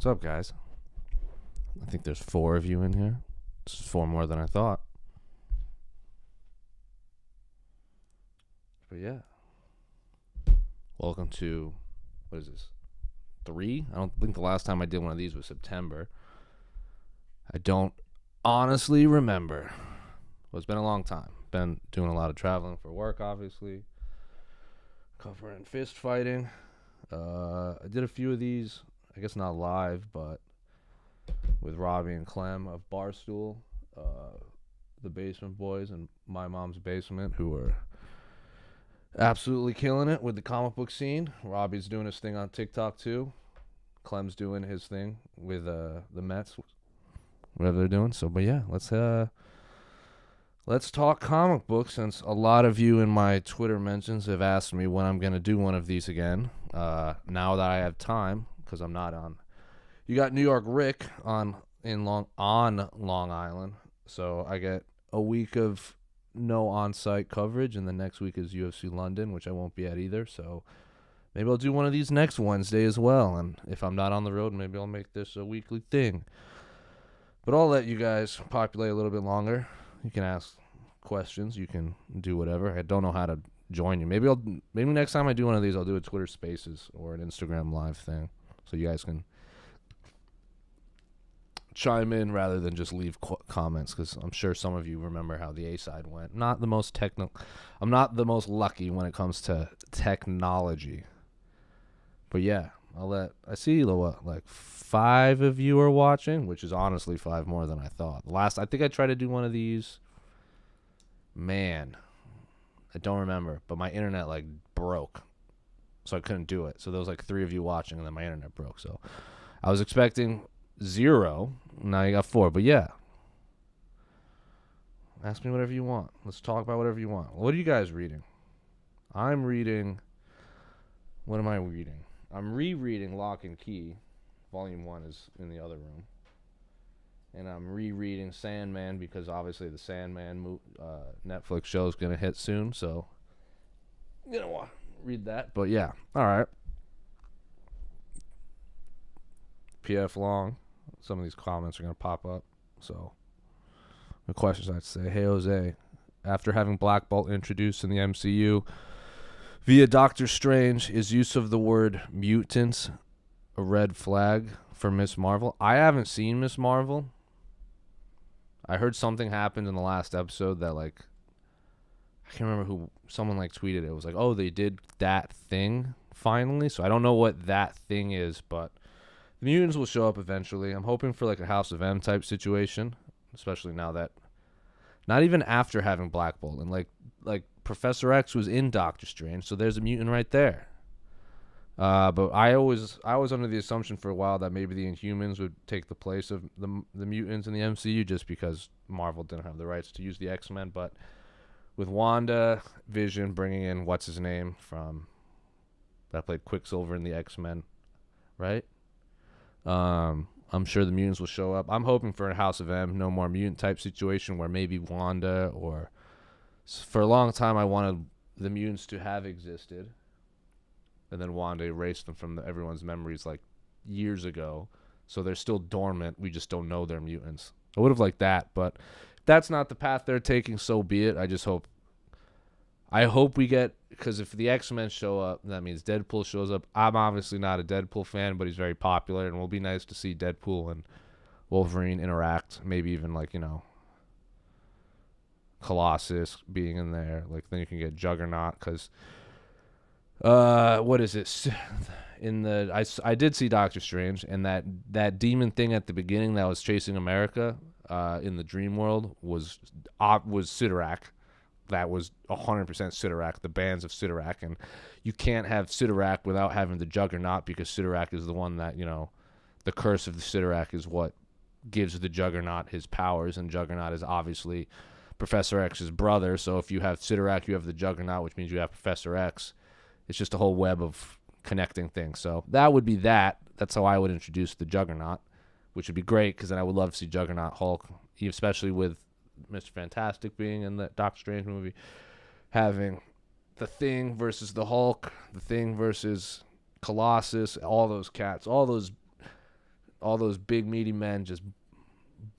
What's up, guys? I think there's 4 of you in here. It's 4 more than I thought. But yeah. Welcome to, what is this? 3? I don't think the last time I did one of these was September. I don't honestly remember. Well, it's been a long time. Been doing a lot of traveling for work, obviously. Covering fist fighting. I did a few of these, I guess not live, but with Robbie and Clem of Barstool, the Basement Boys and My Mom's Basement, who are absolutely killing it with the comic book scene. Robbie's doing his thing on TikTok too. Clem's doing his thing with the Mets, whatever they're doing. So, but yeah, let's talk comic books, since a lot of you in my Twitter mentions have asked me when I'm going to do one of these again. Now that I have time, because I'm not on. You got New York Rick on Long Island, so I get a week of no on-site coverage, and the next week is UFC London, which I won't be at either. So maybe I'll do one of these next Wednesday as well, and if I'm not on the road, maybe I'll make this a weekly thing. But I'll let you guys populate a little bit longer. You can ask questions. You can do whatever. I don't know how to join you. Maybe next time I do one of these, I'll do a Twitter Spaces or an Instagram Live thing, so you guys can chime in rather than just leave comments, because I'm sure some of you remember how the A-side went. Not the most I'm not the most lucky when it comes to technology. But yeah, I see like 5 of you are watching, which is honestly 5 more than I thought. I think I tried to do one of these. Man, I don't remember, but my internet like broke, so I couldn't do it. So there was like 3 of you watching, and then my internet broke. So I was expecting 0. Now you got 4. But yeah, ask me whatever you want. Let's talk about whatever you want. What are you guys reading? I'm reading. What am I reading? I'm rereading Lock and Key. Volume 1 is in the other room. And I'm rereading Sandman, because obviously the Sandman Netflix show is going to hit soon. So, you know, read that. But yeah, all right. PF Long. Some of these comments are going to pop up. So, the questions I'd say, hey, Jose, after having Black Bolt introduced in the MCU via Doctor Strange, is use of the word mutants a red flag for Miss Marvel? I haven't seen Miss Marvel. I heard something happened in the last episode that, like, I can't remember who, someone like tweeted it. It was like, oh, they did that thing finally. So I don't know what that thing is, but the mutants will show up eventually. I'm hoping for like a House of M type situation, especially now that, not even after having Black Bolt, and like Professor X was in Doctor Strange, so there's a mutant right there. But I was under the assumption for a while that maybe the Inhumans would take the place of the mutants in the MCU, just because Marvel didn't have the rights to use the X-Men. But with Wanda, Vision bringing in what's his name from that played Quicksilver in the X-Men, right? I'm sure the mutants will show up. I'm hoping for a House of M, no more mutant type situation where maybe Wanda, or for a long time I wanted the mutants to have existed, and then Wanda erased them from everyone's memories like years ago. So they're still dormant. We just don't know they're mutants. I would have liked that, but if that's not the path they're taking, so be it. I hope we get, because if the X-Men show up, that means Deadpool shows up. I'm obviously not a Deadpool fan, but he's very popular, and it will be nice to see Deadpool and Wolverine interact. Maybe even like, Colossus being in there. Like, then you can get Juggernaut, because what is it? I did see Doctor Strange, and that demon thing at the beginning that was chasing America in the dream world was Sidorak. That was 100% Sidorak, the bands of Sidorak, and you can't have Sidorak without having the Juggernaut, because Sidorak is the one that, the curse of the Sidorak is what gives the Juggernaut his powers, and Juggernaut is obviously Professor X's brother. So if you have Sidorak, you have the Juggernaut, which means you have Professor X. It's just a whole web of connecting things. So that would be that. That's how I would introduce the Juggernaut, which would be great, because then I would love to see Juggernaut, Hulk, especially with Mr. Fantastic being in the Doctor Strange movie, having the Thing versus the Hulk, the Thing versus Colossus, all those cats, all those all those big meaty men just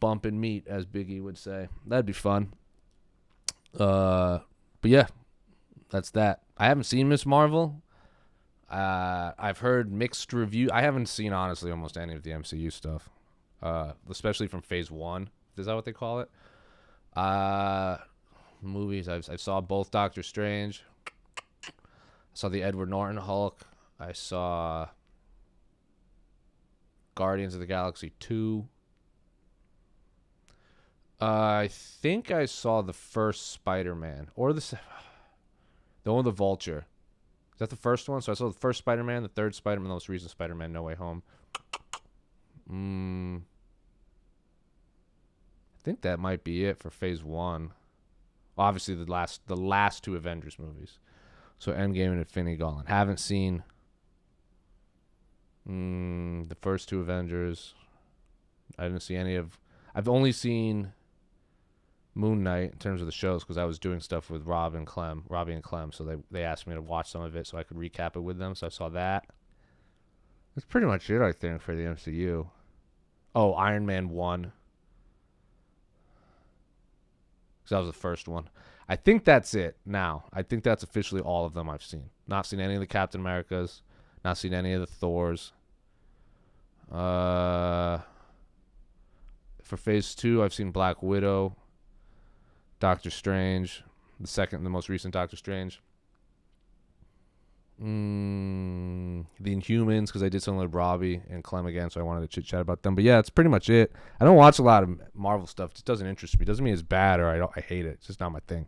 bumping meat, as Big E would say. That'd be fun. But yeah, that's that. I haven't seen Miss Marvel. I've heard mixed review. I haven't seen, honestly, almost any of the MCU stuff, especially from Phase 1. Is that what they call it? Movies. I saw both Doctor Strange. I saw the Edward Norton Hulk. I saw Guardians of the Galaxy 2. I think I saw the first Spider-Man. Or the one with the Vulture. Is that the first one? So I saw the first Spider-Man, the third Spider-Man, the most recent Spider-Man, No Way Home. I think that might be it for Phase 1. Obviously, the last two Avengers movies. So Endgame and Infinity Gauntlet. Haven't seen the first two Avengers. I didn't see any of... I've only seen Moon Knight in terms of the shows because I was doing stuff with Robbie and Clem. So they asked me to watch some of it so I could recap it with them. So I saw that. That's pretty much it, I think, for the MCU. Oh, Iron Man 1. Because that was the first one. I think that's it now. I think that's officially all of them I've seen. Not seen any of the Captain Americas. Not seen any of the Thors. For Phase 2, I've seen Black Widow, Doctor Strange, the most recent Doctor Strange. The Inhumans, because I did something with Robbie and Clem again, so I wanted to chit-chat about them. But yeah, that's pretty much it. I don't watch a lot of Marvel stuff. It just doesn't interest me. It doesn't mean it's bad or I hate it. It's just not my thing.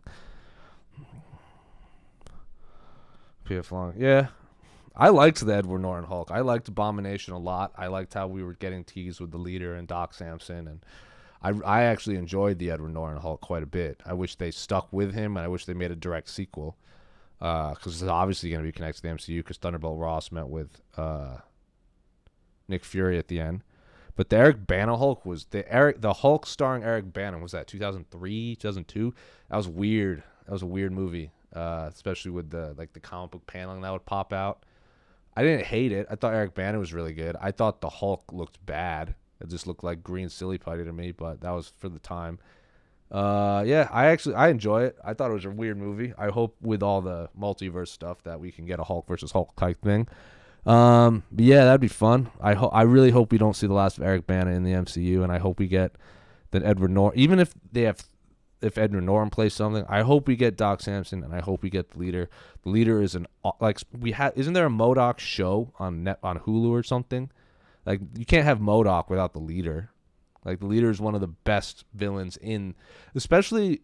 PF Long. Yeah. I liked the Edward Norton Hulk. I liked Abomination a lot. I liked how we were getting teased with the leader and Doc Samson, and I actually enjoyed the Edward Norton Hulk quite a bit. I wish they stuck with him, and I wish they made a direct sequel. Because it's obviously going to be connected to the MCU because Thunderbolt Ross met with Nick Fury at the end. But the Eric Bana Hulk was the Hulk starring Eric Bana, was that 2003, 2002? That was weird. That was a weird movie, especially with the comic book paneling that would pop out. I didn't hate it. I thought Eric Bana was really good. I thought the Hulk looked bad. It just looked like green silly putty to me, but that was for the time. Yeah, I enjoy it. I thought it was a weird movie. I hope with all the multiverse stuff that we can get a Hulk versus Hulk type thing. But yeah, that'd be fun. I really hope we don't see the last of Eric Bana in the MCU, and I hope we get that Edward Norton. Even if Edward Norton plays something, I hope we get Doc Samson, and I hope we get the leader. The leader is isn't there a MODOK show on Hulu or something? Like, you can't have MODOK without the leader. Like, the leader is one of the best villains especially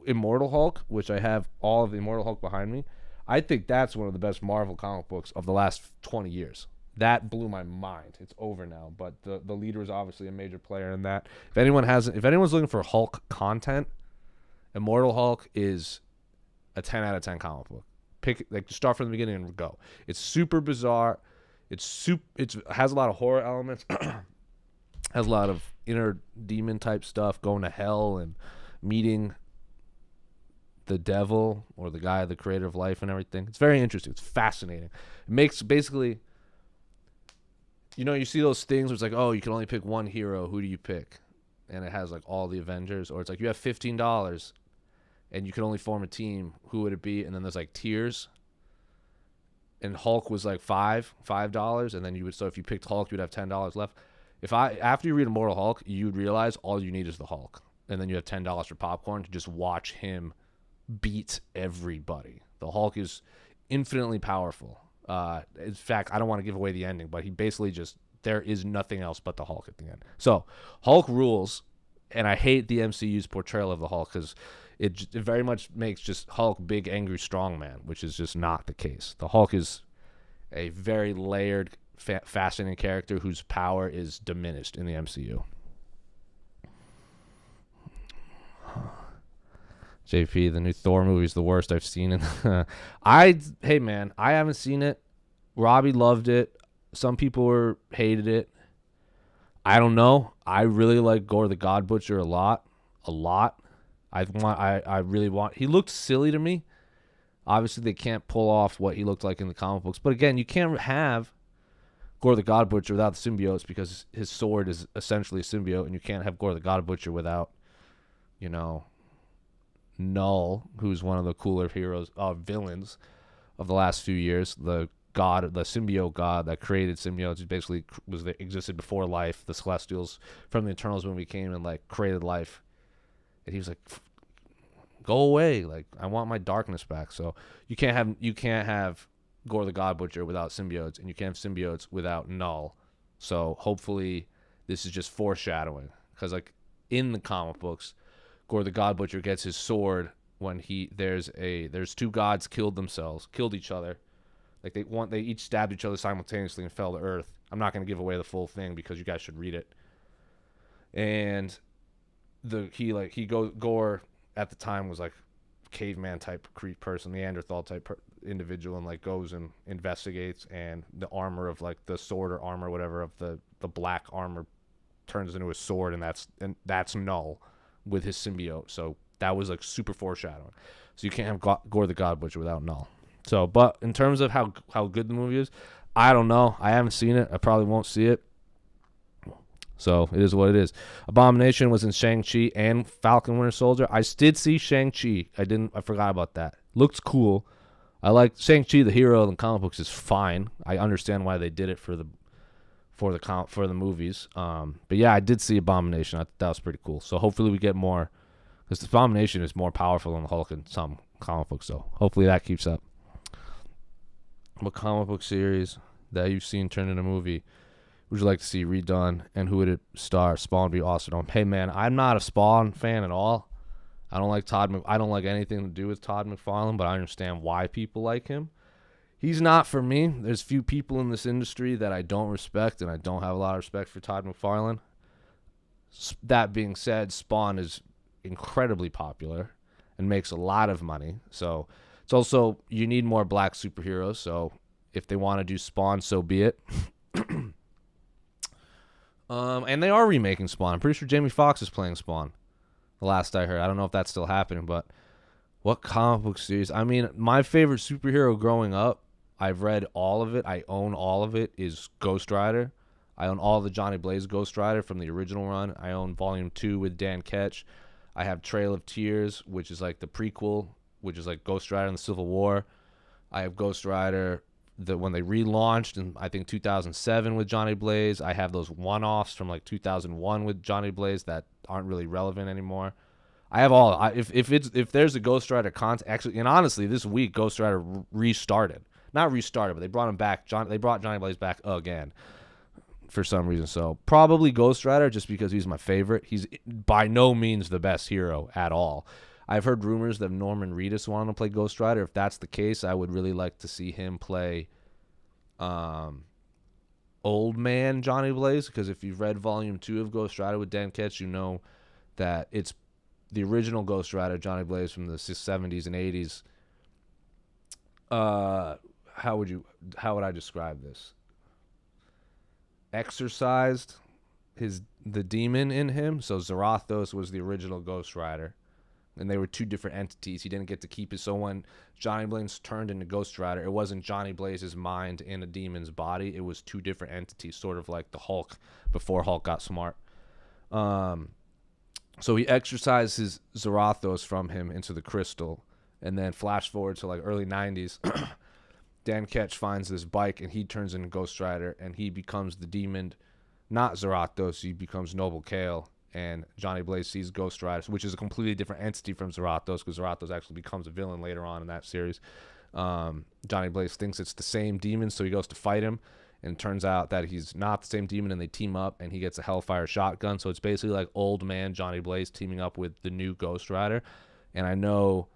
Immortal Hulk, which I have all of the Immortal Hulk behind me. I think that's one of the best Marvel comic books of the last 20 years. That blew my mind. It's over now, but the leader is obviously a major player in that. If anyone's looking for Hulk content, Immortal Hulk is a 10 out of 10 comic book. Just start from the beginning and go. It's super bizarre. It has a lot of horror elements. Has a lot of inner demon type stuff, going to hell and meeting the devil or the guy, the creator of life and everything. It's very interesting. It's fascinating. It makes basically, you see those things where it's like, oh, you can only pick one hero. Who do you pick? And it has like all the Avengers, or it's like you have $15 and you can only form a team. Who would it be? And then there's like tiers. And Hulk was like $5, and then so if you picked Hulk, you'd have $10 left. After you read Immortal Hulk, you'd realize all you need is the Hulk, and then you have $10 for popcorn to just watch him beat everybody. The Hulk is infinitely powerful. In fact, I don't want to give away the ending, but he basically there is nothing else but the Hulk at the end. So Hulk rules, and I hate the MCU's portrayal of the Hulk because it very much makes just Hulk big, angry, strong man, which is just not the case. The Hulk is a very layered, fascinating character whose power is diminished in the MCU. JP, the new Thor movie is the worst I've seen. Hey man, I haven't seen it. Robbie loved it. Some people hated it. I don't know. I really like Gore the God Butcher a lot. I really want. He looked silly to me. Obviously, they can't pull off what he looked like in the comic books. But again, you can't have Gore the God Butcher without the symbiotes because his sword is essentially a symbiote, and you can't have Gore the God Butcher without, Null, who's one of the cooler villains of the last few years. The symbiote god that created symbiotes, who basically existed before life. The Celestials from the Eternals movie came and created life, and he was like, "Go away! I want my darkness back." So you can't have Gore the God Butcher without symbiotes, and you can't have symbiotes without Null. So hopefully this is just foreshadowing, because in the comic books, Gore the God Butcher gets his sword when there's two gods killed each other. They each stabbed each other simultaneously and fell to earth. I'm not going to give away the full thing because you guys should read it. And Gore at the time was caveman type person, Neanderthal type individual, and goes and investigates, and the armor of the sword or armor, whatever, of the black armor turns into a sword, and that's Null with his symbiote. So that was super foreshadowing. So you can't have Gore the God Butcher without Null. So, but in terms of how good the movie is, I don't know. I haven't seen it. I probably won't see it. So it is what it is. Abomination was in Shang-Chi and Falcon Winter Soldier. I did see Shang-Chi. I forgot about that. Looks cool. I like Shang-Chi, the hero in the comic books, is fine. I understand why they did it for the movies. But yeah, I did see Abomination. I thought that was pretty cool. So hopefully we get more, because Abomination is more powerful than the Hulk in some comic books. So hopefully that keeps up. What comic book series that you've seen turned into a movie would you like to see redone, and who would it star? Spawn would be awesome. Hey man, I'm not a Spawn fan at all. I don't like anything to do with Todd McFarlane, but I understand why people like him. He's not for me. There's few people in this industry that I don't respect, and I don't have a lot of respect for Todd McFarlane. That being said, Spawn is incredibly popular and makes a lot of money. So it's also, you need more black superheroes. So if they want to do Spawn, so be it. And they are remaking Spawn. I'm pretty sure Jamie Foxx is playing Spawn. The last I heard. I don't know if that's still happening, but what comic book series? I mean, my favorite superhero growing up, I've read all of it, I own all of it, is Ghost Rider. I own all the Johnny Blaze Ghost Rider from the original run. I own Volume 2 with Dan Ketch. I have Trail of Tears, which is the prequel, which is Ghost Rider in the Civil War. I have Ghost Rider when they relaunched in, I think, 2007 with Johnny Blaze. I have those one-offs from 2001 with Johnny Blaze that aren't really relevant anymore. I have all. If there's a Ghost Rider content, actually, and honestly, this week Ghost Rider restarted. Not restarted, but they brought him back. They brought Johnny Blaze back again for some reason. So probably Ghost Rider, just because he's my favorite. He's by no means the best hero at all. I've heard rumors that Norman Reedus wanted to play Ghost Rider. If that's the case, I would really like to see him play old man Johnny Blaze, because if you've read Volume 2 of Ghost Rider with Dan Ketch, you know that it's the original Ghost Rider, Johnny Blaze, from the 70s and 80s. How would I describe this? Exorcised the demon in him. So Zarathos was the original Ghost Rider, and they were two different entities. He didn't get to keep it. So when Johnny Blaze turned into Ghost Rider, it wasn't Johnny Blaze's mind in a demon's body. It was two different entities, sort of like the Hulk before Hulk got smart. So he exorcised his Zarathos from him into the crystal, and then flash forward to early 90s. Dan Ketch finds this bike, and he turns into Ghost Rider, and he becomes the demon, not Zarathos. He becomes Noble Kale, and Johnny Blaze sees Ghost Rider, which is a completely different entity from Zarathos, because Zarathos actually becomes a villain later on in that series. Johnny Blaze thinks it's the same demon, so he goes to fight him, and it turns out that he's not the same demon, and they team up, and he gets a Hellfire shotgun. So it's basically old man Johnny Blaze teaming up with the new Ghost Rider. And I know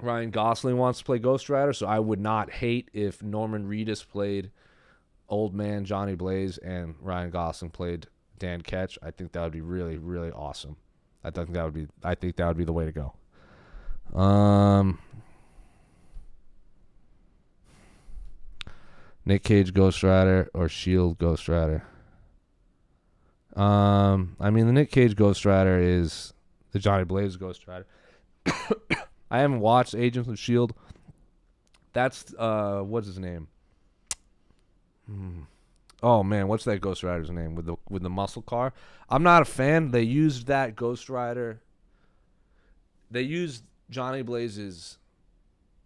Ryan Gosling wants to play Ghost Rider, so I would not hate if Norman Reedus played old man Johnny Blaze and Ryan Gosling played Dan Ketch. I think that would be really, really awesome. I think that would be the way to go. Nick Cage Ghost Rider or Shield Ghost Rider? I mean, the Nick Cage Ghost Rider is the Johnny Blaze Ghost Rider. I haven't watched Agents of S.H.I.E.L.D. That's, what's his name? Oh man, what's that Ghost Rider's name with the muscle car? I'm not a fan. They used that Ghost Rider. They used Johnny Blaze's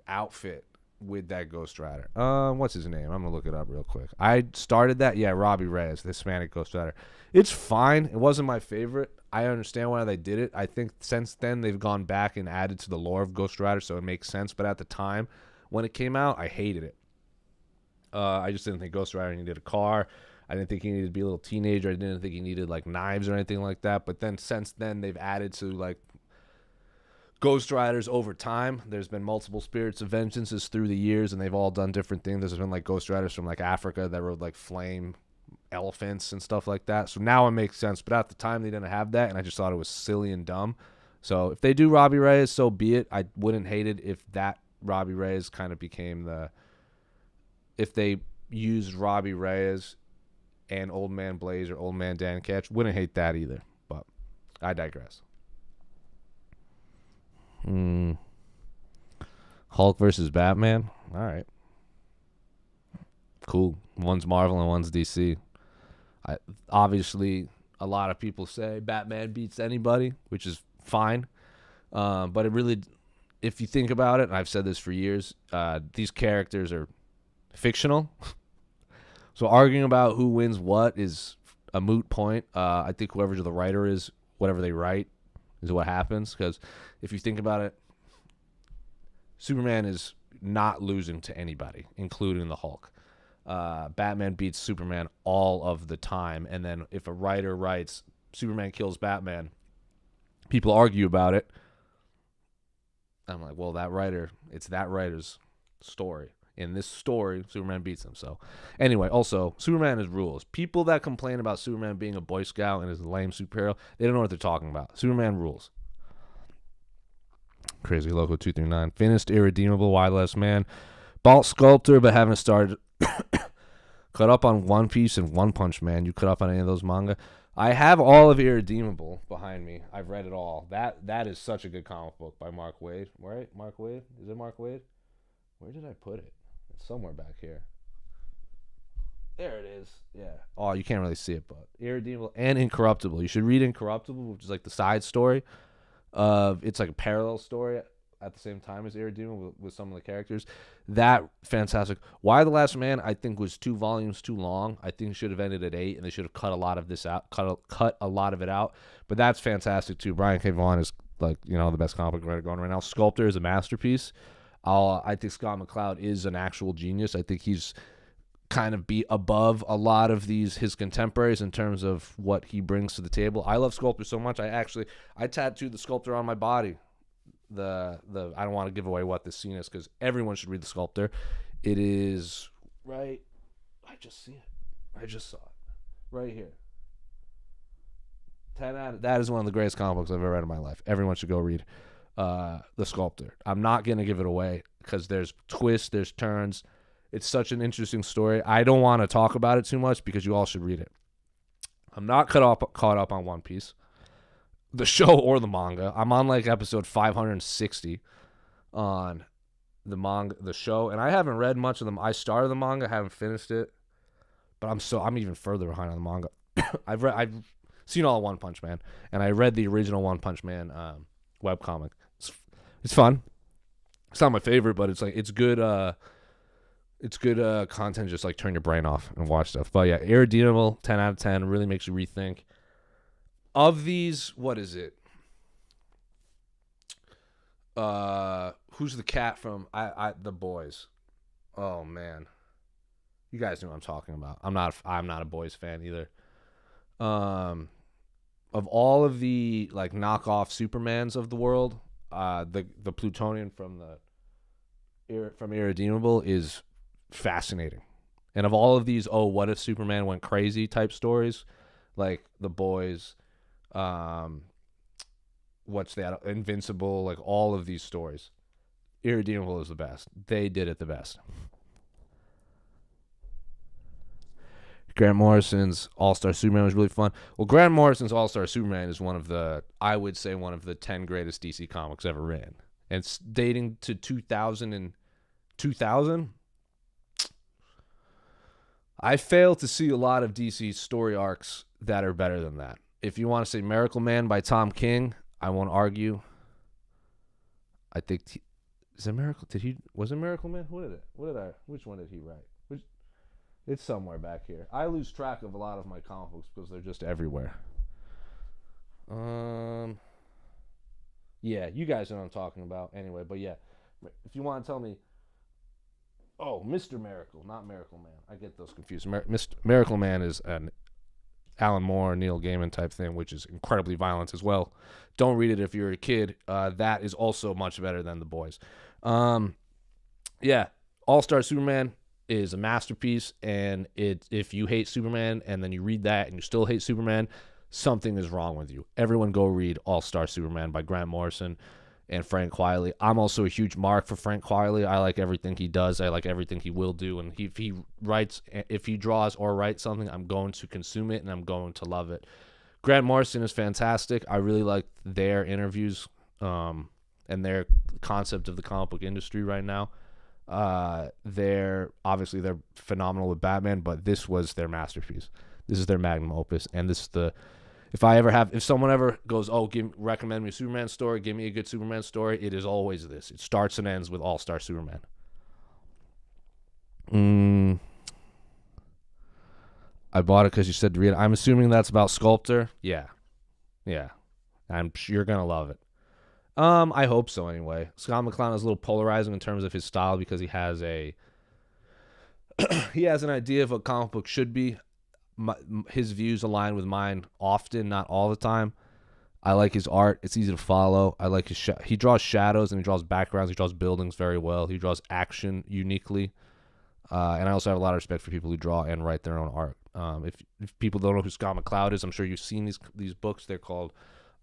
outfit with that Ghost Rider. What's his name? I'm gonna look it up real quick. I started that. Yeah, Robbie Reyes, the Hispanic Ghost Rider. It's fine. It wasn't my favorite. I understand why they did it. I think since then they've gone back and added to the lore of Ghost Rider, so it makes sense. But at the time when it came out, I hated it. I just didn't think Ghost Rider needed a car. I didn't think he needed to be a little teenager. I didn't think he needed like knives or anything like that. But then since then they've added to like Ghost Riders over time. There's been multiple Spirits of Vengeances through the years, and they've all done different things. There's been like Ghost Riders from like Africa that rode like flame elephants and stuff like that. So now it makes sense. But at the time they didn't have that, and I just thought it was silly and dumb. So if they do Robbie Reyes, so be it. I wouldn't hate it if that Robbie Reyes kind of became the, if they used Robbie Reyes and Old Man Blaze or Old Man Dan Ketch. Wouldn't hate that either. But I digress. Hulk versus Batman. All right. Cool. One's Marvel and one's DC. Obviously, a lot of people say Batman beats anybody, which is fine. But it really, if you think about it, and I've said this for years, these characters are fictional. So arguing about who wins what is a moot point. I think whoever the writer is, whatever they write, is what happens. Because if you think about it, Superman is not losing to anybody, including the Hulk. Batman beats Superman all of the time. And then if a writer writes Superman kills Batman, people argue about it. I'm like, well, it's that writer's story. In this story, Superman beats him. So anyway, also, Superman has rules. People that complain about Superman being a Boy Scout and is a lame superhero, they don't know what they're talking about. Superman rules. Crazy Loco 239. Finished Irredeemable, Why Less Man. Bought Sculptor, but haven't started. Cut up on One Piece and One Punch Man. You cut up on any of those manga? I have all of Irredeemable behind me. I've read it all. That is such a good comic book by Mark Waid. Right? Mark Waid? Is it Mark Waid? Where did I put it? It's somewhere back here. There it is. Yeah. Oh, you can't really see it, but Irredeemable and Incorruptible. You should read Incorruptible, which is like the side story. It's like a parallel story at the same time as Irredeemable with some of the characters. That fantastic. Why the Last Man, I think, was 2 volumes too long. I think it should have ended at 8, and they should have cut a lot of this out, cut a lot of it out. But that's fantastic too. Brian K. Vaughan is like, the best comic book writer going right now. Sculptor is a masterpiece. I think Scott McCloud is an actual genius. I think he's kind of be above a lot of his contemporaries in terms of what he brings to the table. I love Sculptor so much. I tattooed the Sculptor on my body. I don't want to give away what this scene is because everyone should read the Sculptor. It is right. I just see it. I just saw it right here. 10 out of, that is one of the greatest comic books I've ever read in my life. Everyone should go read The Sculptor. I'm not going to give it away because there's twists, there's turns. It's such an interesting story. I don't want to talk about it too much because you all should read it. I'm not caught up on One Piece, the show or the manga. I'm on like episode 560 on the show, and I haven't read much of them. I started the manga, haven't finished it, but I'm even further behind on the manga. I've seen all of One Punch Man, and I read the original One Punch Man webcomic. It's fun. It's not my favorite, but it's good. It's good content. Just like turn your brain off and watch stuff. But yeah, Irredeemable, 10 out of 10. Really makes you rethink. Of these, what is it? Who's the cat from The Boys? Oh man, you guys know what I'm talking about. I'm not a Boys fan either. Of all of the like knockoff Supermans of the world, the Plutonian from Irredeemable is fascinating. And of all of these, what if Superman went crazy type stories, like The Boys, what's that? Invincible, like all of these stories, Irredeemable is the best. They did it the best. Grant Morrison's All-Star Superman was really fun. Well, Grant Morrison's All-Star Superman is I would say one of the 10 greatest DC comics ever written. And it's dating to 2000. I fail to see a lot of DC story arcs that are better than that. If you want to say Miracle Man by Tom King, I won't argue. I think is it Miracle? Was it Miracle Man? Which one did he write? It's somewhere back here. I lose track of a lot of my comic books because they're just everywhere. Yeah, you guys know what I'm talking about. Anyway, but yeah, if you want to tell me, Mr. Miracle, not Miracle Man. I get those confused. Miracle Man is an Alan Moore, Neil Gaiman type thing, which is incredibly violent as well. Don't read it if you're a kid. That is also much better than The Boys. Yeah, All-Star Superman is a masterpiece, and if you hate Superman and then you read that and you still hate Superman, something is wrong with you. Everyone go read All-Star Superman by Grant Morrison and Frank Quitely. I'm also a huge mark for Frank Quitely. I like everything he does. I like everything he will do. And if he draws or writes something, I'm going to consume it and I'm going to love it. Grant Morrison is fantastic. I really like their interviews and their concept of the comic book industry right now. They're phenomenal with Batman, but this was their masterpiece. This is their magnum opus, and this is if someone ever goes, recommend me a Superman story, give me a good Superman story, it is always this. It starts and ends with All-Star Superman. I bought it because you said to read it. I'm assuming that's about Sculptor. Yeah. I'm sure you're gonna love it. I hope so anyway. Scott McCloud is a little polarizing in terms of his style because he has an idea of what comic book should be. His views align with mine often, not all the time. I like his art. It's easy to follow. I like he draws shadows and he draws backgrounds. He draws buildings very well. He draws action uniquely. And I also have a lot of respect for people who draw and write their own art. If people don't know who Scott McCloud is, I'm sure you've seen these books. They're called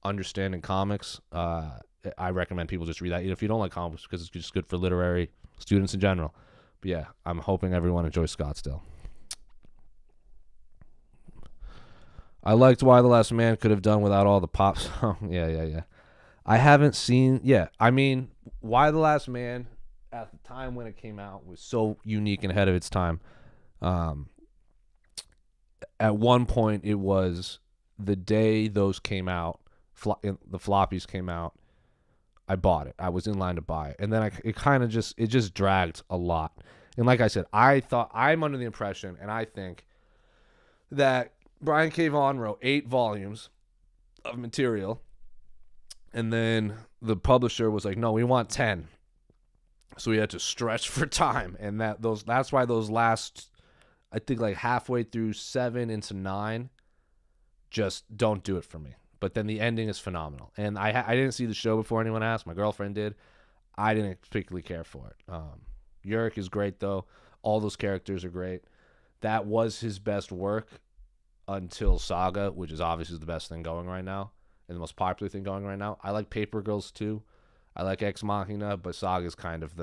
Understanding Comics. I recommend people just read that, even if you don't like comics, because it's just good for literary students in general. But yeah, I'm hoping everyone enjoys Scott still. I liked Why the Last Man could have done without all the pops. Yeah. I haven't seen. Yeah, I mean, Why the Last Man at the time when it came out was so unique and ahead of its time. At one point, it was the day those came out. The floppies came out. I bought it. I was in line to buy it, and then it just dragged a lot. And like I said, I'm under the impression, and I think that Brian K. Vaughan wrote 8 volumes of material, and then the publisher was like, "No, we want 10." So we had to stretch for time, and that's why those last, I think, like halfway through 7 into 9, just don't do it for me. But then the ending is phenomenal, and I didn't see the show before anyone asked. My girlfriend did. I didn't particularly care for it. Yurik is great though. All those characters are great. That was his best work until Saga, which is obviously the best thing going right now and the most popular thing going right now. I like Paper Girls too. I like Ex Machina, but Saga's kind of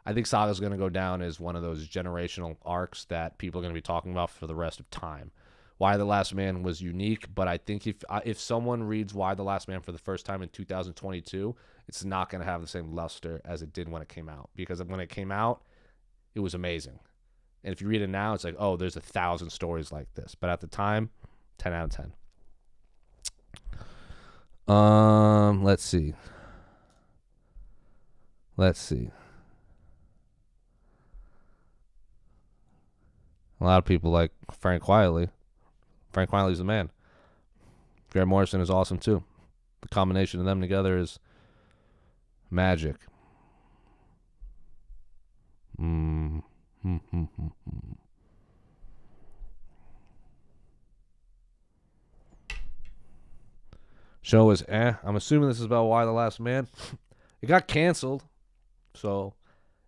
I think Saga's going to go down as one of those generational arcs that people are going to be talking about for the rest of time. Why the Last Man was unique, but I think if someone reads Why the Last Man for the first time in 2022, it's not going to have the same luster as it did when it came out. Because when it came out, it was amazing. And if you read it now, it's like, oh, there's 1,000 stories like this. But at the time, 10 out of 10. Let's see. A lot of people like Frank Quitely. Frank Quitely's the man. Grant Morrison is awesome too. The combination of them together is magic. Show was I'm assuming this is about Why the Last Man. It got canceled, so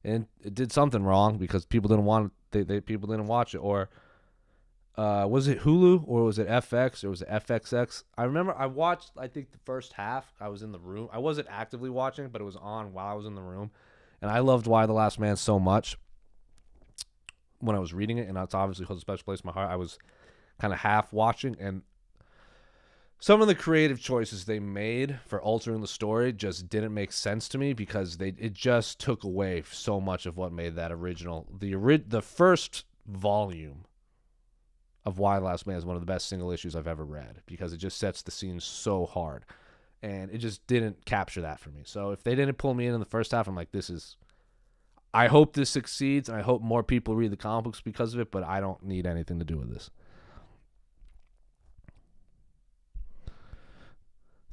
and it did something wrong because people didn't want it. People didn't watch it, or was it Hulu or was it FX or was it FXX? I remember I watched, I think, the first half. I was in the room. I wasn't actively watching, but it was on while I was in the room, and I loved Why the Last Man so much when I was reading it, and that's obviously holds a special place in my heart. I was kind of half watching, and some of the creative choices they made for altering the story just didn't make sense to me because it just took away so much of what made that original. The first volume of Why the Last Man is one of the best single issues I've ever read, because it just sets the scene so hard. And it just didn't capture that for me. So if they didn't pull me in the first half, I'm like, I hope this succeeds, and I hope more people read the comic books because of it, but I don't need anything to do with this.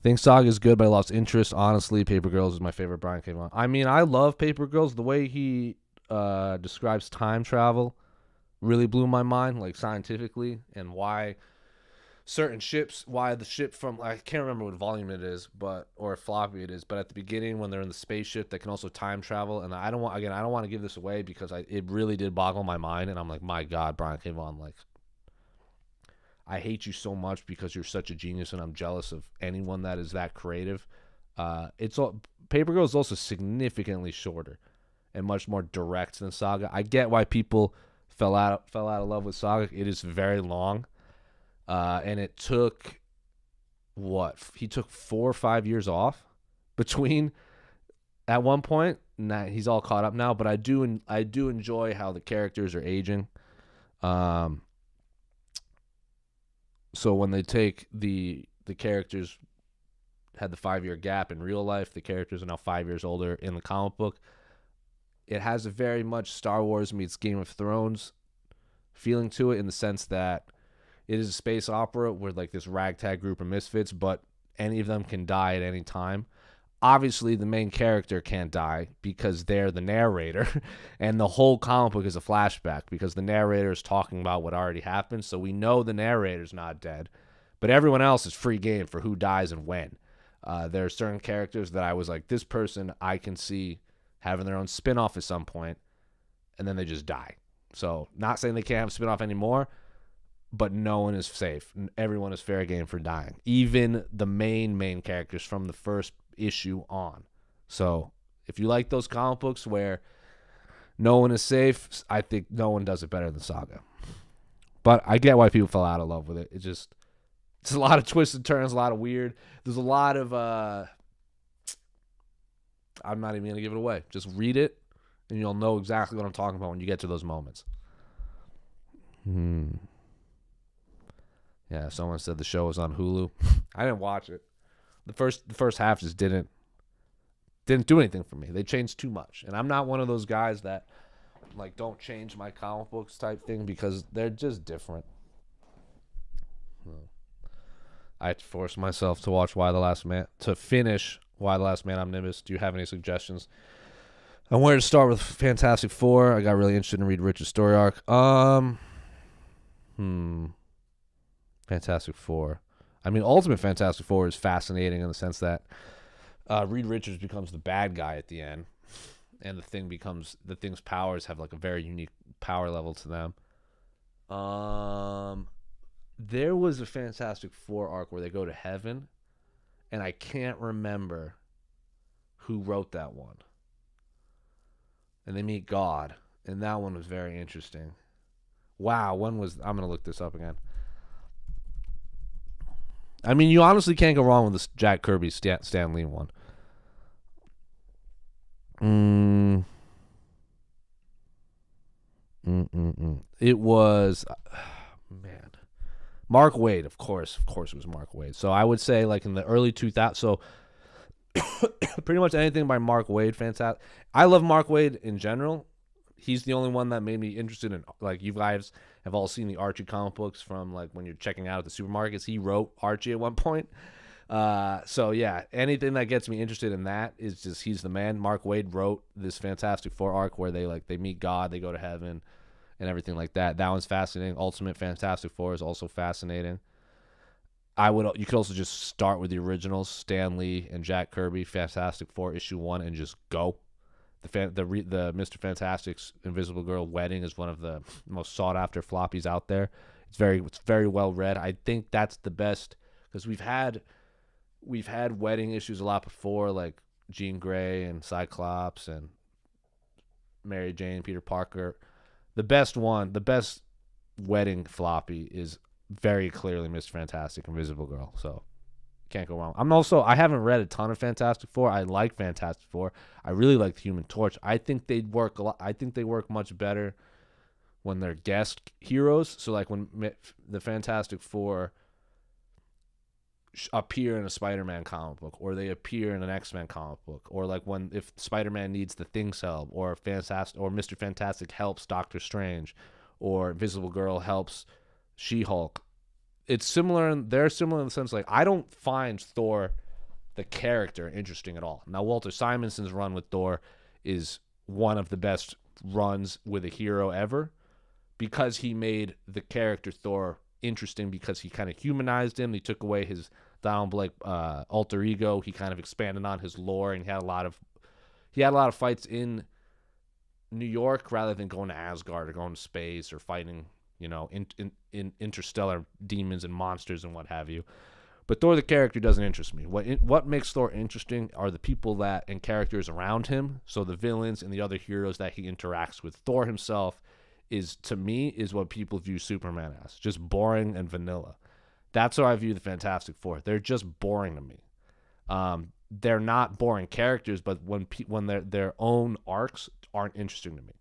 Think Saga is good, but I lost interest. Honestly, Paper Girls is my favorite Brian K. Vaughan. I mean, I love Paper Girls. The way he describes time travel really blew my mind, like scientifically, and why certain ships, why the ship from, I can't remember what volume it is, or floppy it is, but at the beginning when they're in the spaceship, they can also time travel. And I don't want to give this away because it really did boggle my mind, and I'm like, my God, Brian K. Vaughan, like, I hate you so much because you're such a genius, and I'm jealous of anyone that is that creative. Paper Girl is also significantly shorter and much more direct than Saga. I get why people fell out of love with Saga. It is very long, and it took he took 4 or 5 years off between at one point. Nah, he's all caught up now, but I do enjoy how the characters are aging. So when they take the characters had the 5-year gap in real life, the characters are now 5 years older in the comic book. It has a very much Star Wars meets Game of Thrones feeling to it, in the sense that it is a space opera with like this ragtag group of misfits, but any of them can die at any time. Obviously, the main character can't die because they're the narrator, and the whole comic book is a flashback because the narrator is talking about what already happened, so we know the narrator's not dead, but everyone else is free game for who dies and when. There are certain characters that I was like, this person I can see having their own spin-off at some point, and then they just die. So, not saying they can't have a spin-off anymore, but no one is safe. Everyone is fair game for dying. Even the main characters from the first issue on. So if you like those comic books where no one is safe, I think no one does it better than Saga. But I get why people fell out of love with it. It's a lot of twists and turns, a lot of weird. There's a lot of I'm not even going to give it away. Just read it and you'll know exactly what I'm talking about when you get to those moments. Yeah, someone said the show was on Hulu. I didn't watch it. The first half just didn't do anything for me. They changed too much. And I'm not one of those guys that like don't change my comic books type thing because they're just different. I had to force myself to watch finish Why the Last Man Omnibus. Do you have any suggestions? I wanted to start with Fantastic Four. I got really interested in Reed Richards' story arc. Fantastic Four. I mean, Ultimate Fantastic Four is fascinating in the sense that Reed Richards becomes the bad guy at the end, and the Thing's powers have like a very unique power level to them. There was a Fantastic Four arc where they go to heaven, and I can't remember who wrote that one. And they meet God, and that one was very interesting. Wow, I'm going to look this up again. I mean, you honestly can't go wrong with this Jack Kirby Stan Lee one. It was, man, Mark Waid, of course it was Mark Waid. So I would say like in the early 2000s, so pretty much anything by Mark Waid, fantastic. I love Mark Waid in general. He's the only one that made me interested in, like, you guys have all seen the Archie comic books from, like, when you're checking out at the supermarkets. He wrote Archie at one point. So, yeah, anything that gets me interested in that is just he's the man. Mark Waid wrote this Fantastic Four arc where they meet God, they go to heaven, and everything like that. That one's fascinating. Ultimate Fantastic Four is also fascinating. You could also just start with the originals, Stan Lee and Jack Kirby, Fantastic Four issue 1, and just go. The Mr. Fantastic's Invisible Girl wedding is one of the most sought after floppies out there. It's very well read. I think that's the best because we've had wedding issues a lot before, like Jean Grey and Cyclops and Mary Jane, Peter Parker. The best wedding floppy is very clearly Mr. Fantastic, Invisible Girl. So can't go wrong. I haven't read a ton of Fantastic Four. I like Fantastic Four. I really like the Human Torch. I think they'd work a lot. I think they work much better when they're guest heroes. So like when the Fantastic Four appear in a Spider-Man comic book, or they appear in an X-Men comic book, or like when if Spider-Man needs the Thing's help, or Mr. Fantastic helps Doctor Strange, or Invisible Girl helps She-Hulk. It's similar. They're similar in the sense like I don't find Thor the character interesting at all. Now Walter Simonson's run with Thor is one of the best runs with a hero ever, because he made the character Thor interesting, because he kind of humanized him. He took away his Donald Blake alter ego. He kind of expanded on his lore, and he had a lot of fights in New York rather than going to Asgard or going to space or fighting, in interstellar demons and monsters and what have you. But Thor the character doesn't interest me. What makes Thor interesting are the people that and characters around him. So the villains and the other heroes that he interacts with. Thor himself is, to me, is what people view Superman as. Just boring and vanilla. That's how I view the Fantastic Four. They're just boring to me. They're not boring characters, but when their own arcs aren't interesting to me.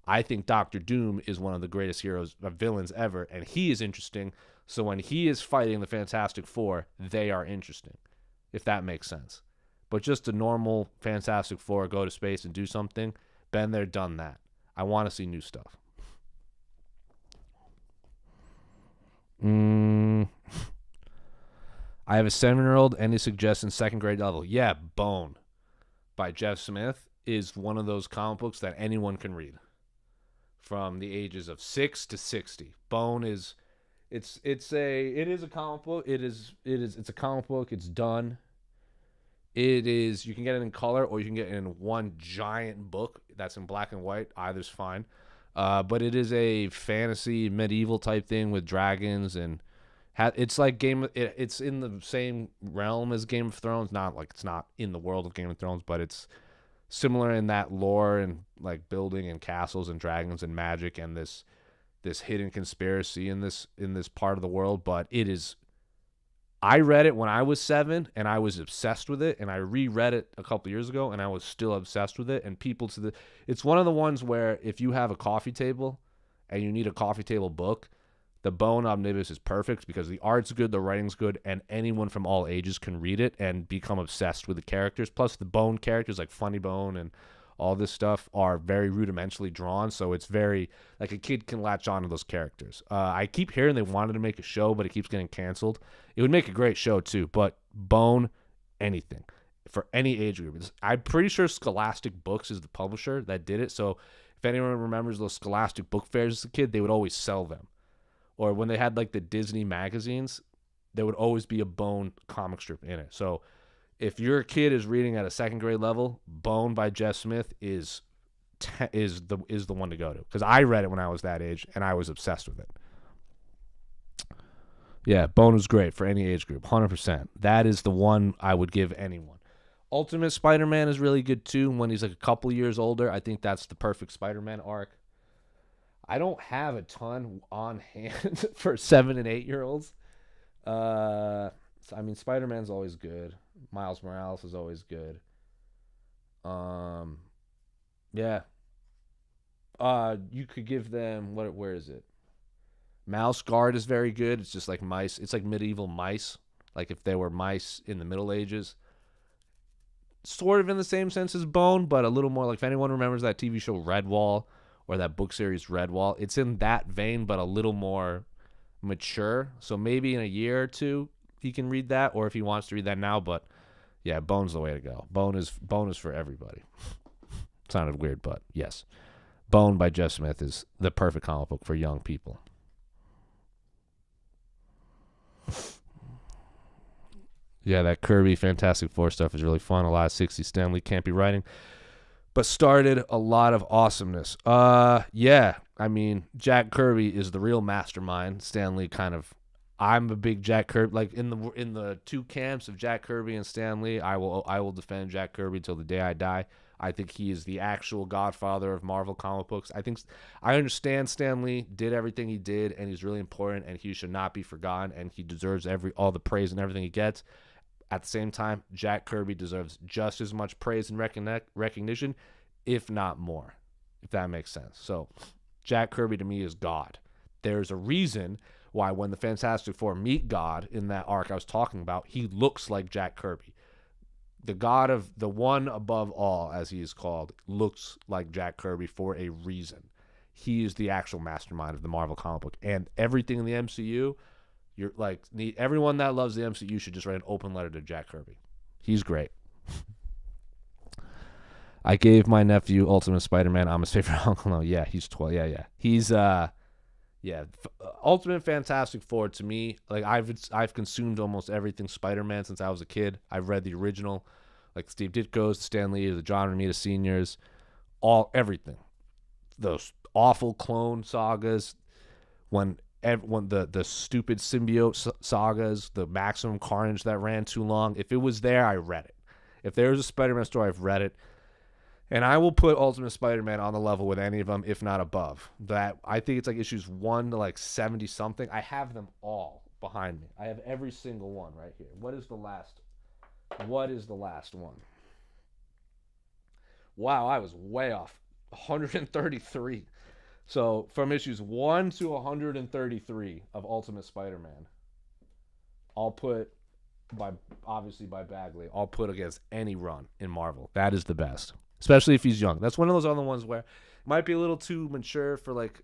I think Doctor Doom is one of the greatest villains ever, and he is interesting. So when he is fighting the Fantastic Four, they are interesting, if that makes sense. But just a normal Fantastic Four go to space and do something, been there, done that. I want to see new stuff. I have a 7-year-old. Any suggestions? Second grade level? Yeah, Bone by Jeff Smith is one of those comic books that anyone can read from the ages of 6 to 60. Bone is it is a comic book. It's a comic book. It's done. It is, you can get it in color or you can get it in one giant book that's in black and white. Either's fine. But it is a fantasy medieval type thing with dragons, and it's like it's in the same realm as Game of Thrones. It's not in the world of Game of Thrones, but it's similar in that lore and like building and castles and dragons and magic and this hidden conspiracy in this part of the world. But it is, I read it when I was 7 and I was obsessed with it, and I reread it a couple years ago and I was still obsessed with it. And it's one of the ones where if you have a coffee table and you need a coffee table book, the Bone Omnibus is perfect because the art's good, the writing's good, and anyone from all ages can read it and become obsessed with the characters. Plus the Bone characters like Funny Bone and all this stuff are very rudimentally drawn, so it's very, like, a kid can latch on to those characters. I keep hearing they wanted to make a show, but it keeps getting canceled. It would make a great show too, but Bone, anything. For any age group. I'm pretty sure Scholastic Books is the publisher that did it, so if anyone remembers those Scholastic Book Fairs as a kid, they would always sell them. Or when they had, like, the Disney magazines, there would always be a Bone comic strip in it. So if your kid is reading at a second grade level, Bone by Jeff Smith is the one to go to, because I read it when I was that age and I was obsessed with it. Yeah, Bone was great for any age group, 100%. That is the one I would give anyone. Ultimate Spider-Man is really good too. When he's like a couple years older, I think that's the perfect Spider-Man arc. I don't have a ton on hand for 7 and 8-year-olds. Spider-Man's always good. Miles Morales is always good. Yeah. You could give them where is it? Mouse Guard is very good. It's just like mice. It's like medieval mice. Like if they were mice in the Middle Ages. Sort of in the same sense as Bone, but a little more like, if anyone remembers that TV show Redwall or that book series Redwall, it's in that vein, but a little more mature. So maybe in a year or two he can read that, or if he wants to read that now. But yeah, Bone's the way to go. Bone is for everybody. Sounded weird, but yes. Bone by Jeff Smith is the perfect comic book for young people. Yeah, that Kirby Fantastic Four stuff is really fun. A lot of 60s Stan Lee can't be writing, but started a lot of awesomeness. Yeah, I mean, Jack Kirby is the real mastermind. Stan Lee I'm a big Jack Kirby, like in the two camps of Jack Kirby and Stan Lee. I will defend Jack Kirby till the day I die. I think he is the actual godfather of Marvel comic books. I understand Stan Lee did everything he did, and he's really important, and he should not be forgotten, and he deserves all the praise and everything he gets. At the same time, Jack Kirby deserves just as much praise and recognition, if not more, if that makes sense. So Jack Kirby to me is God. There's a reason why when the Fantastic Four meet God in that arc I was talking about, he looks like Jack Kirby. The God of the one above all, as he is called, looks like Jack Kirby for a reason. He is the actual mastermind of the Marvel comic book. And everything in the MCU, you're like, everyone that loves the MCU should just write an open letter to Jack Kirby. He's great. I gave my nephew Ultimate Spider-Man. I'm his favorite uncle. No, yeah, he's 12. Yeah. He's Ultimate Fantastic Four to me. Like I've consumed almost everything Spider-Man since I was a kid. I've read the original, like Steve Ditko's, Stan Lee, the John Romita Seniors, everything. Those awful clone sagas, when the stupid symbiote sagas, the Maximum Carnage that ran too long. If it was there, I read it. If there was a Spider-Man story, I've read it. And I will put Ultimate Spider-Man on the level with any of them, if not above. That I think it's like issues 1 to like 70 something. I have them all behind me. I have every single one right here. What is the last one? Wow, I was way off. 133. So from issues 1 to 133 of Ultimate Spider-Man, I'll put by Bagley, I'll put against any run in Marvel. That is the best. Especially if he's young. That's one of those other ones where it might be a little too mature for like,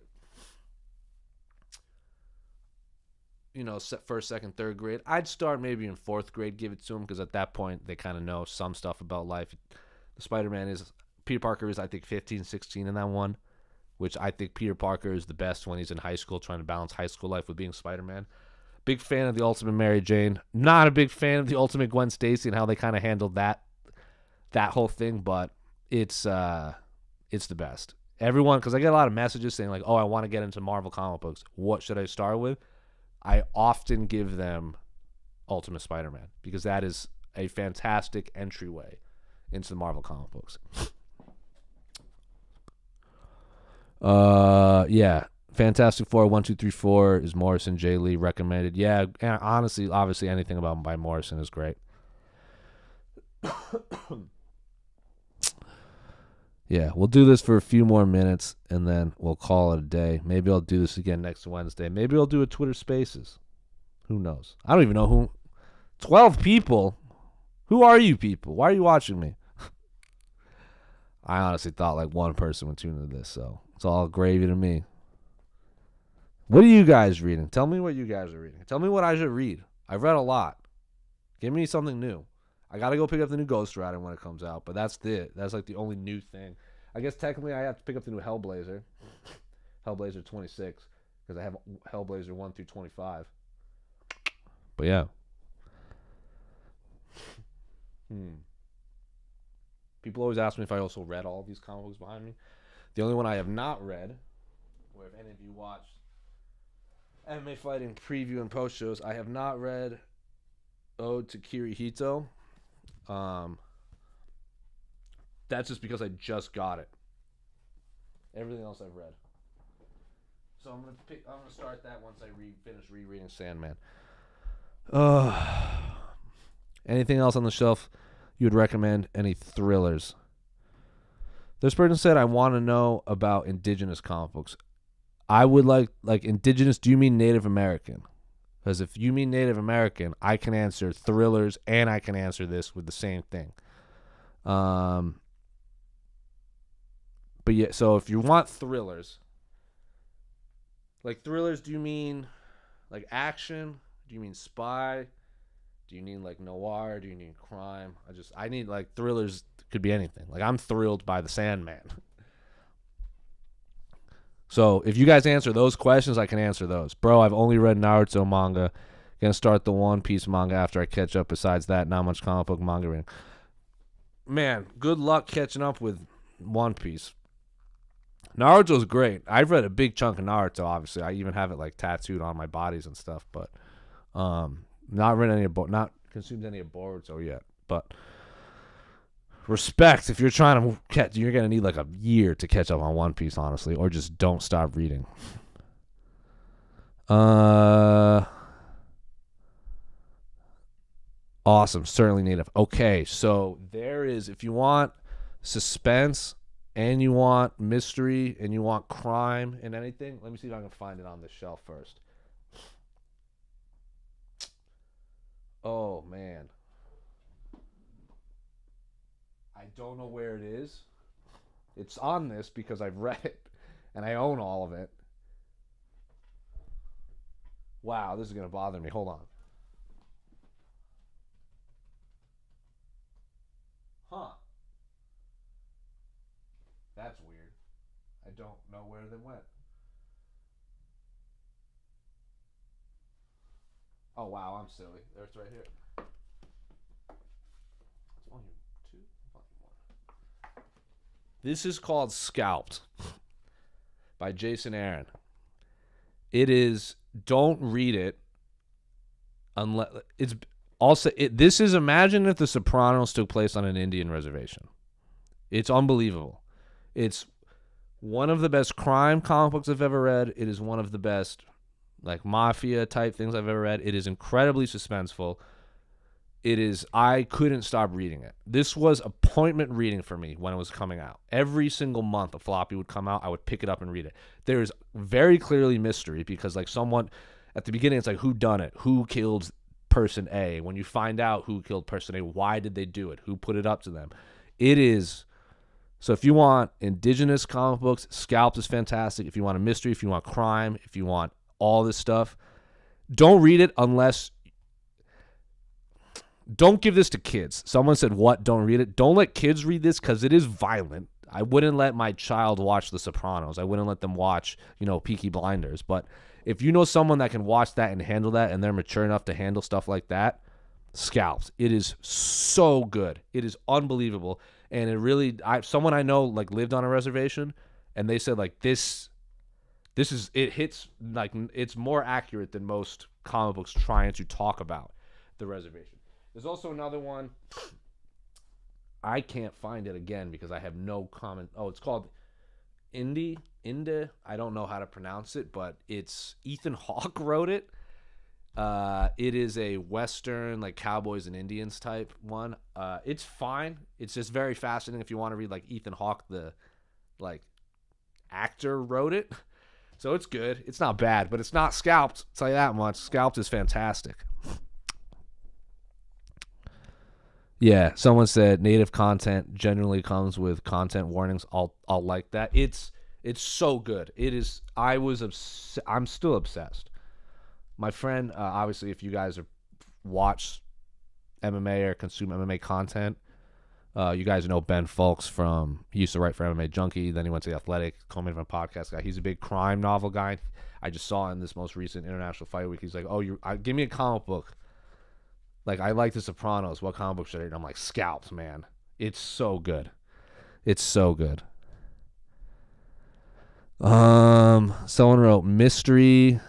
first, second, third grade. I'd start maybe in fourth grade, give it to him, because at that point they kind of know some stuff about life. The Spider-Man Peter Parker is, I think, 15, 16 in that one, which I think Peter Parker is the best when he's in high school trying to balance high school life with being Spider-Man. Big fan of the Ultimate Mary Jane. Not a big fan of the Ultimate Gwen Stacy and how they kind of handled that whole thing, but it's the best. Everyone, because I get a lot of messages saying like, oh, I want to get into Marvel comic books. What should I start with? I often give them Ultimate Spider-Man because that is a fantastic entryway into the Marvel comic books. Yeah. Fantastic Four 1, 2, 3, 4 is Morrison, J. Lee recommended. Yeah, and honestly, obviously anything by Morrison is great. Yeah, we'll do this for a few more minutes, and then we'll call it a day. Maybe I'll do this again next Wednesday. Maybe I'll do a Twitter Spaces. Who knows? I don't even know who. 12 people? Who are you people? Why are you watching me? I honestly thought like one person would tune into this, so it's all gravy to me. What are you guys reading? Tell me what you guys are reading. Tell me what I should read. I've read a lot. Give me something new. I got to go pick up the new Ghost Rider when it comes out, but that's it. That's like the only new thing. I guess technically I have to pick up the new Hellblazer. Hellblazer 26, because I have Hellblazer 1 through 25. But yeah. People always ask me if I also read all of these comic books behind me. The only one I have not read, where if any of you watched MMA Fighting preview and post shows, I have not read Ode to Kirihito. That's just because I just got it. Everything else I've read. So I'm gonna start that once I finish rereading Sandman. Anything else on the shelf you would recommend? Any thrillers? This person said, I want to know about indigenous comic books. I would like indigenous. Do you mean Native American? Because if you mean Native American, I can answer thrillers and I can answer this with the same thing. But yeah, so if you want thrillers, do you mean like action? Do you mean spy? Do you need like noir? Do you need crime? I need like thrillers. Could be anything. Like I'm thrilled by the Sandman. So if you guys answer those questions, I can answer those. Bro, I've only read Naruto manga. Gonna start the One Piece manga after I catch up. Besides that, not much comic book manga reading. Man, good luck catching up with One Piece. Naruto's great. I've read a big chunk of Naruto, obviously. I even have it like tattooed on my bodies and stuff, but not consumed any of Boruto yet. But respect, if you're trying to catch, you're going to need like a year to catch up on One Piece, honestly, or just don't stop reading. Awesome. Certainly native. Okay, so there is, if you want suspense and you want mystery, and you want crime and anything, let me see if I can find it on this shelf first. Oh, man. I don't know where it is. It's on this because I've read it, and I own all of it. Wow, this is going to bother me. Hold on. Huh. That's weird. I don't know where they went. Oh, wow, I'm silly. It's right here. It's volume 2? Volume 1. This is called Scalped by Jason Aaron. It is, don't read it unless, it's also, this is, imagine if The Sopranos took place on an Indian reservation. It's unbelievable. It's one of the best crime comic books I've ever read. It is one of the best, like, mafia type things I've ever read. It is incredibly suspenseful. I couldn't stop reading it. This was appointment reading for me when it was coming out. Every single month a floppy would come out, I would pick it up and read it. There's very clearly mystery because, like, someone at the beginning, it's like, who done it? Who killed person A? When you find out who killed person A, why did they do it? Who put it up to them? It is. So if you want indigenous comic books, Scalped is fantastic. If you want a mystery, if you want crime, if you want all this stuff, don't read it unless. Don't give this to kids. Someone said, what? Don't read it. Don't let kids read this because it is violent. I wouldn't let my child watch The Sopranos. I wouldn't let them watch, Peaky Blinders. But if you know someone that can watch that and handle that and they're mature enough to handle stuff like that, Scalped. It is so good. It is unbelievable. And it really, someone I know, like, lived on a reservation, and they said, like, this is, it hits, like, it's more accurate than most comic books trying to talk about the reservation. There's also another one. I can't find it again because I have no comment. Oh, it's called Indy. I don't know how to pronounce it, but it's Ethan Hawke wrote it. It is a Western, like, cowboys and Indians type one. It's fine. It's just very fascinating if you want to read, like, Ethan Hawke, the, like, actor wrote it. So it's good. It's not bad, but it's not Scalped. I'll tell you that much. Scalped is fantastic. Yeah, someone said native content generally comes with content warnings. I'll like that. It's so good. It is. I'm still obsessed. My friend, obviously, if you guys watch MMA or consume MMA content, you guys know Ben Fulks he used to write for MMA Junkie. Then he went to The Athletic, co-main event podcast guy. He's a big crime novel guy. I just saw in this most recent International Fight Week. He's like, "Oh, give me a comic book. Like, I like The Sopranos. What comic book should I read?" And I'm like, Scalped, man. It's so good. It's so good. Someone wrote mystery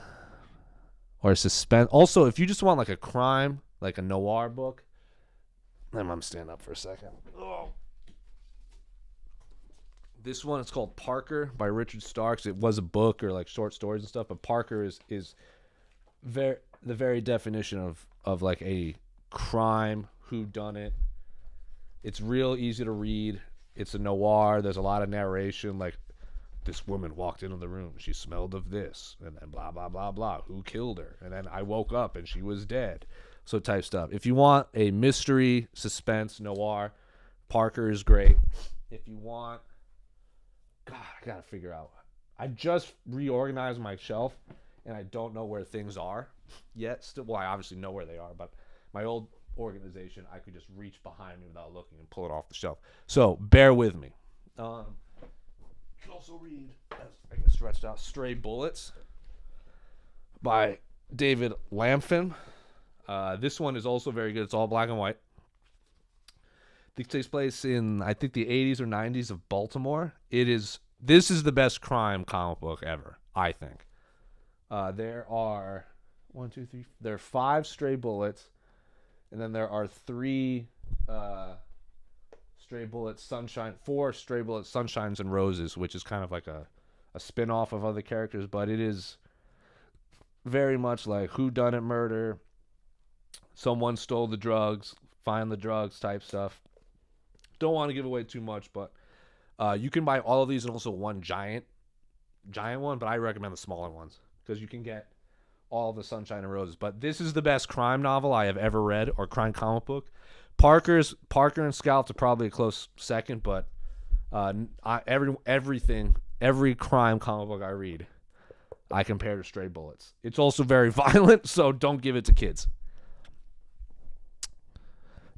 or suspense. Also, if you just want, like, a crime, like a noir book. I'm stand up for a second. Oh. This one is called Parker by Richard Starks. It was a book or, like, short stories and stuff, but Parker is the very definition of like a crime whodunit. It's real easy to read. It's a noir. There's a lot of narration, like, this woman walked into the room. She smelled of this, and then blah, blah, blah, blah. Who killed her? And then I woke up, and she was dead. So type stuff. If you want a mystery, suspense, noir, Parker is great. If you want... God, I got to figure out. I just reorganized my shelf, and I don't know where things are yet. Still, well, I obviously know where they are, but my old organization, I could just reach behind me without looking and pull it off the shelf. So bear with me. You can also read, as I get stretched out, Stray Bullets by David Lamphin. This one is also very good. It's all black and white. It takes place in, I think, the 80s or 90s of Baltimore. This is the best crime comic book ever, I think. There are there are 5 stray bullets, and then there are 3 stray bullets, 4 stray bullets, sunshines and roses, which is kind of like a spin-off of other characters, but it is very much like whodunit murder. Someone stole the drugs, find the drugs type stuff. Don't want to give away too much, but You can buy all of these and also one giant one, but I recommend the smaller ones because you can get all of the Sunshine and Roses. But this is the best crime novel I have ever read, or crime comic book. Parker and Scalped are probably a close second, but every crime comic book I read, I compare to Stray Bullets. It's also very violent, so don't give it to kids.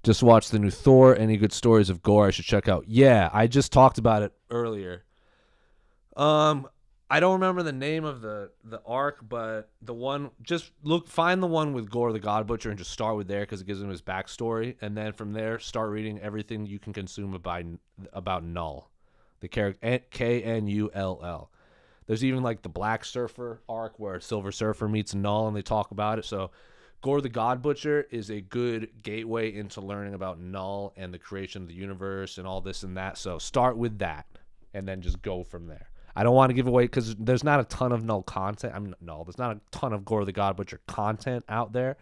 Just watched the new Thor. Any good stories of gore I should check out? Yeah, I just talked about it earlier. I don't remember the name of the arc, but the one, find the one with Gore the God Butcher and just start with there because it gives him his backstory, and then from there start reading everything you can consume about Null, the character Knull. There's even like the Black Surfer arc where Silver Surfer meets Null and they talk about it. So Gore the God Butcher is a good gateway into learning about Null and the creation of the universe and all this and that. So start with that and then just go from there. I don't want to give away because there's not a ton of Null content. There's not a ton of Gore the God Butcher content out there.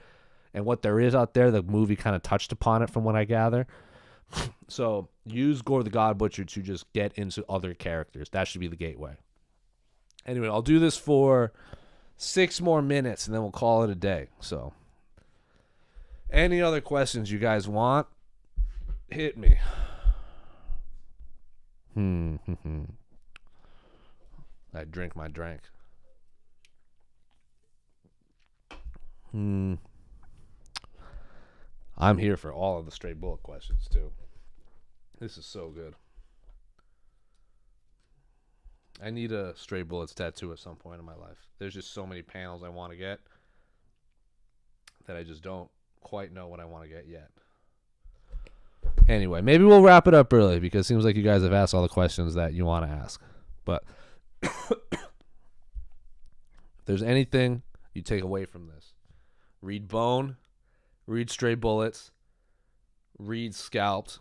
And what there is out there, the movie kind of touched upon it from what I gather. So use Gore the God Butcher to just get into other characters. That should be the gateway. Anyway, I'll do this for 6 more minutes and then we'll call it a day. So any other questions you guys want, hit me. I drink my drink. I'm here for all of the Stray Bullet questions, too. This is so good. I need a Stray Bullets tattoo at some point in my life. There's just so many panels I want to get that I just don't quite know what I want to get yet. Anyway, maybe we'll wrap it up early because it seems like you guys have asked all the questions that you want to ask. But if there's anything you take away from this, read Bone, read Stray Bullets, read Scalped.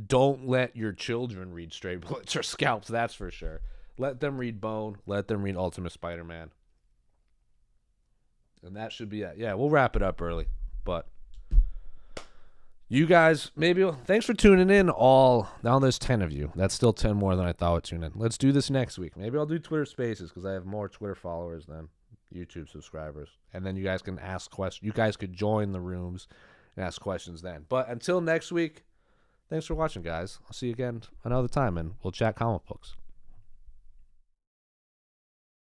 Don't let your children read Stray Bullets or Scalped, that's for sure. Let them read Bone. Let them read Ultimate Spider-Man. And that should be it. Yeah, we'll wrap it up early. But you guys, thanks for tuning in now there's 10 of you. That's still 10 more than I thought would tune in. Let's do this next week. Maybe I'll do Twitter Spaces because I have more Twitter followers than YouTube subscribers. And then you guys can ask questions. You guys could join the rooms and ask questions then. But until next week, thanks for watching, guys. I'll see you again another time, and we'll chat comic books.